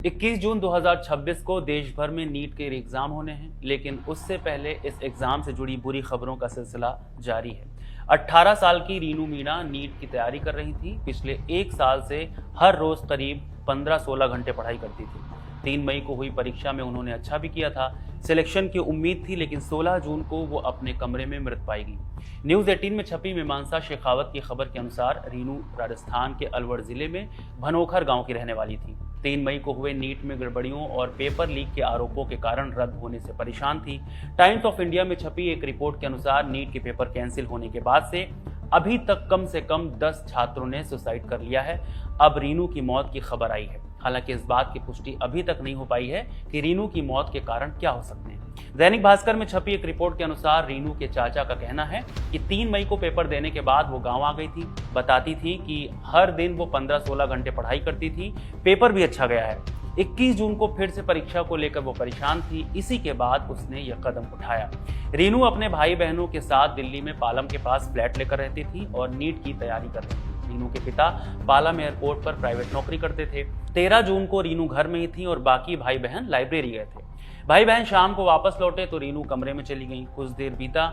21 जून 2026 को देश भर में नीट के एग्जाम होने हैं, लेकिन उससे पहले इस एग्जाम से जुड़ी बुरी खबरों का सिलसिला जारी है। 18 साल की रीनू मीणा नीट की तैयारी कर रही थी। पिछले एक साल से हर रोज करीब 15-16 घंटे पढ़ाई करती थी। 3 मई को हुई परीक्षा में उन्होंने अच्छा भी किया था। सिलेक्शन की उम्मीद थी, लेकिन 16 जून को वो अपने कमरे में मृत पाई गई। न्यूज़ 18 में छपी मीमांसा शेखावत की खबर के अनुसार रीनू राजस्थान के अलवर जिले में भनोखर गांव की रहने वाली थी। 3 मई को हुए नीट में गड़बड़ियों और पेपर लीक के आरोपों के कारण रद्द होने से परेशान थी। टाइम्स ऑफ इंडिया में छपी एक रिपोर्ट के अनुसार नीट के पेपर कैंसिल होने के बाद से अभी तक कम से कम 10 छात्रों ने सुसाइड कर लिया है। अब रीनू की मौत की खबर आई है। हालांकि इस बात की पुष्टि अभी तक नहीं हो पाई है कि रीनू की मौत के कारण क्या हो सकते हैं। दैनिक भास्कर में छपी एक रिपोर्ट के अनुसार रीनू के चाचा का कहना है कि 3 मई को पेपर देने के बाद वो गांव आ गई थी। बताती थी कि हर दिन वो 15-16 घंटे पढ़ाई करती थी। पेपर भी अच्छा गया है। 21 जून को फिर से परीक्षा को लेकर वो परेशान थी। इसी के बाद उसने यह कदम उठाया। रीनू अपने भाई बहनों के साथ दिल्ली में पालम के पास फ्लैट लेकर रहती थी और नीट की तैयारी कर रही थी। रीनू के पिता पालम एयरपोर्ट पर प्राइवेट नौकरी करते थे। 13 जून को रीनू घर में ही थी और बाकी भाई बहन लाइब्रेरी गए थे। भाई बहन शाम को वापस लौटे तो रीनू कमरे में चली गई। कुछ देर बीता,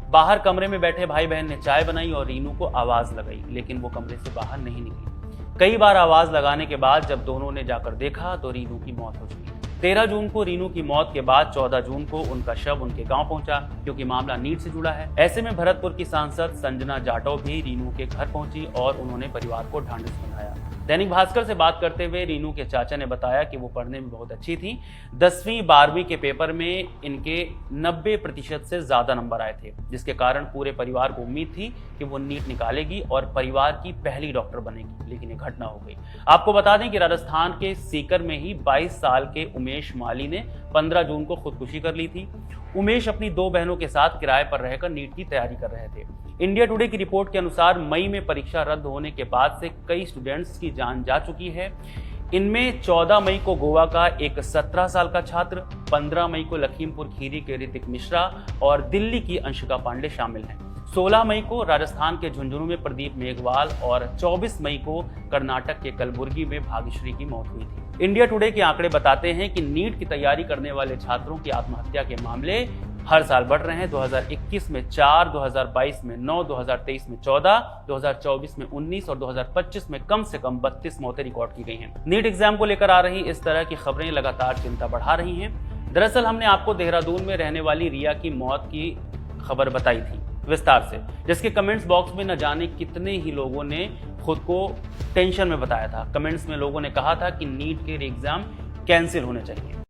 बाहर कमरे में बैठे भाई बहन ने चाय बनाई और रीनू को आवाज लगाई, लेकिन वो कमरे से बाहर नहीं निकली। कई बार आवाज लगाने के बाद जब दोनों ने जाकर देखा तो रीनू की मौत हो चुकी। 13 जून को रीनू की मौत के बाद 14 जून को उनका शव उनके गांव पहुंचा, क्योंकि मामला नीट से जुड़ा है। ऐसे में भरतपुर की सांसद संजना जाटव भी रीनू के घर पहुंची और उन्होंने परिवार को ढांढस बंधाया। दैनिक भास्कर से बात करते हुए रीनू के चाचा ने बताया कि वो पढ़ने में बहुत अच्छी थी। 10वीं 12वीं के पेपर में इनके 90% से ज्यादा नंबर आए थे, जिसके कारण पूरे परिवार को उम्मीद थी कि वो नीट निकालेगी और परिवार की पहली डॉक्टर बनेगी, लेकिन ये घटना हो गई। आपको बता दें कि राजस्थान के सीकर में ही 22 साल के उमेश माली ने 15 जून को खुदकुशी कर ली थी। उमेश अपनी 2 बहनों के साथ किराए पर रहकर नीट की तैयारी कर रहे थे। इंडिया टुडे की रिपोर्ट के अनुसार मई में परीक्षा रद्द होने के बाद से कई स्टूडेंट्स की जान जा चुकी है। इनमें 14 मई को गोवा का एक 17 साल का छात्र, 15 मई को लखीमपुर खीरी के ऋतिक मिश्रा और दिल्ली की अंशिका पांडे शामिल हैं। 16 मई को राजस्थान के झुंझुनू में प्रदीप मेघवाल और 24 मई को कर्नाटक के कलबुर्गी में भाग्यश्री की मौत हुई थी। इंडिया टुडे के आंकड़े बताते हैं कि नीट की तैयारी करने वाले छात्रों की आत्महत्या के मामले हर साल बढ़ रहे हैं। 2021 में 4, 2022 में 9, 2023 में 14, 2024 में 19 और 2025 में कम से कम 32 मौतें रिकॉर्ड की गई हैं। नीट एग्जाम को लेकर आ रही इस तरह की खबरें लगातार चिंता बढ़ा रही हैं। दरअसल हमने आपको देहरादून में रहने वाली रिया की मौत की खबर बताई थी विस्तार से, जिसके कमेंट्स बॉक्स में न जाने कितने ही लोगों ने खुद को टेंशन में बताया था। कमेंट्स में लोगों ने कहा था कि नीट के एग्जाम कैंसिल होने चाहिए।